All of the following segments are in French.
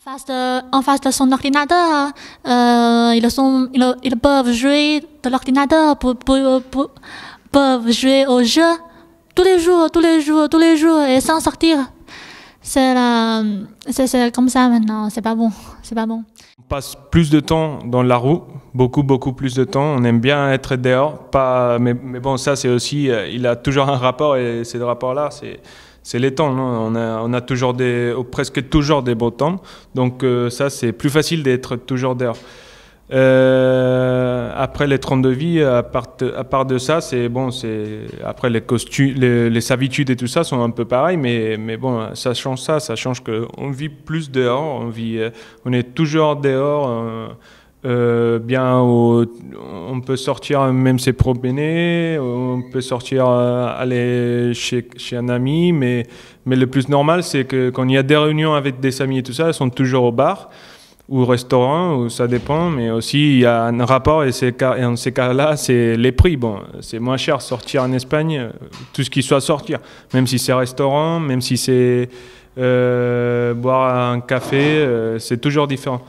En face de son ordinateur, ils peuvent jouer de l'ordinateur, peuvent jouer au jeu tous les jours, tous les jours, tous les jours et sans sortir. C'est comme ça maintenant, c'est pas bon, c'est pas bon. On passe plus de temps dans la roue, beaucoup plus de temps. On aime bien être dehors, mais bon, ça c'est aussi, il a toujours un rapport et ces rapports-là, c'est les temps. Non, on a toujours presque toujours des beaux temps, donc ça c'est plus facile d'être toujours dehors. Après les 32 vies, à part de ça, c'est bon, après les costumes, les habitudes et tout ça sont un peu pareils, mais bon, ça change qu'on vit plus dehors, on est toujours dehors. On peut sortir même se promener, on peut sortir aller chez un ami, mais le plus normal c'est que quand il y a des réunions avec des amis et tout ça, elles sont toujours au bar ou au restaurant, ou ça dépend, mais aussi il y a un rapport et en ces cas-là c'est les prix. Bon, c'est moins cher sortir en Espagne, tout ce qui soit sortir, même si c'est restaurant, même si c'est boire un café, c'est toujours différent.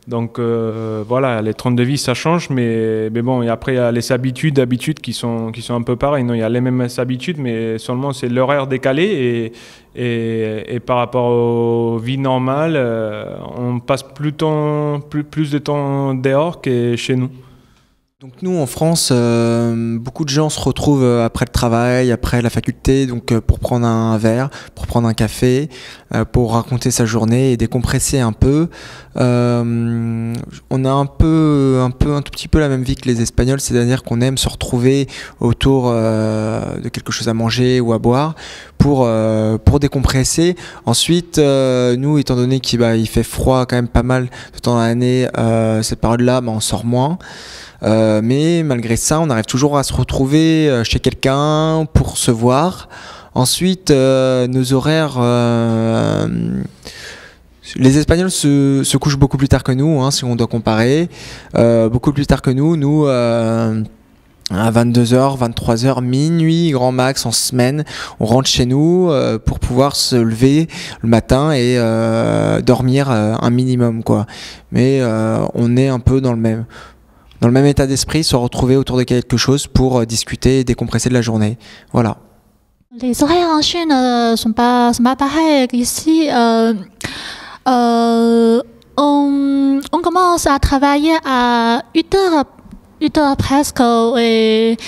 Donc voilà, les 32 vies ça change, mais bon, et après il y a les habitudes qui sont un peu pareilles. Non, il y a les mêmes habitudes, mais seulement c'est l'horaire décalé et par rapport aux vies normales, on passe plus de temps dehors que chez nous. Donc nous en France, beaucoup de gens se retrouvent après le travail, après la faculté, donc pour prendre un verre, pour prendre un café, pour raconter sa journée et décompresser un peu. On a un tout petit peu la même vie que les Espagnols, c'est-à-dire qu'on aime se retrouver autour de quelque chose à manger ou à boire pour décompresser. Ensuite, nous, étant donné qu'il fait froid quand même pas mal de temps dans l'année, cette période-là, on sort moins. Mais malgré ça, on arrive toujours à se retrouver chez quelqu'un pour se voir. Ensuite, nos horaires... les Espagnols se couchent beaucoup plus tard que nous, si on doit comparer. Beaucoup plus tard que nous. Nous, à 22h, 23h, minuit, grand max en semaine, on rentre chez nous pour pouvoir se lever le matin et dormir un minimum, quoi. Mais on est un peu dans le même état d'esprit, se retrouver autour de quelque chose pour discuter et décompresser de la journée. Voilà. Les horaires en Chine sont pas pareils qu'ici. On commence à travailler à 8 heures presque et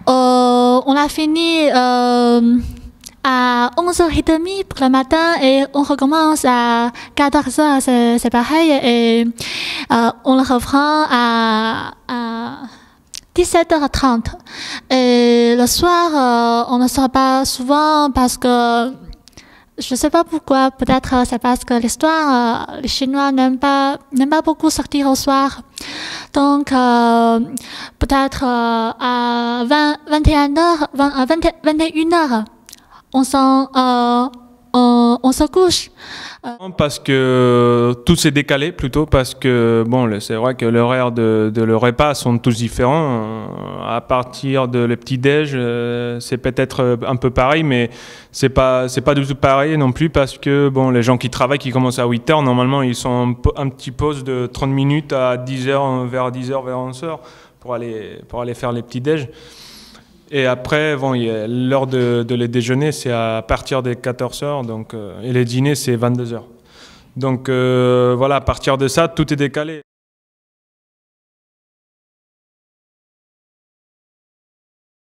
on a fini à 11h30 pour le matin et on recommence à 14h, c'est pareil, et on le reprend à 17h30. Et le soir, on ne sort pas souvent parce que, je ne sais pas pourquoi, peut-être c'est parce que les Chinois n'aiment pas beaucoup sortir au soir. Donc, peut-être à 21h, on se couche. Parce que tout s'est décalé plutôt, parce que bon, c'est vrai que l'horaire de le repas sont tous différents. À partir de le petit-déj, c'est peut-être un peu pareil, mais c'est pas du tout pareil non plus, parce que bon, les gens qui travaillent, qui commencent à 8h, normalement ils sont un petit pause de 30 minutes à 10h, vers 10h, vers 11h pour aller faire les petits-déj. Et après, bon, l'heure de les déjeuner, c'est à partir des 14h, donc, et les dîners, c'est 22h. Donc voilà, à partir de ça, tout est décalé.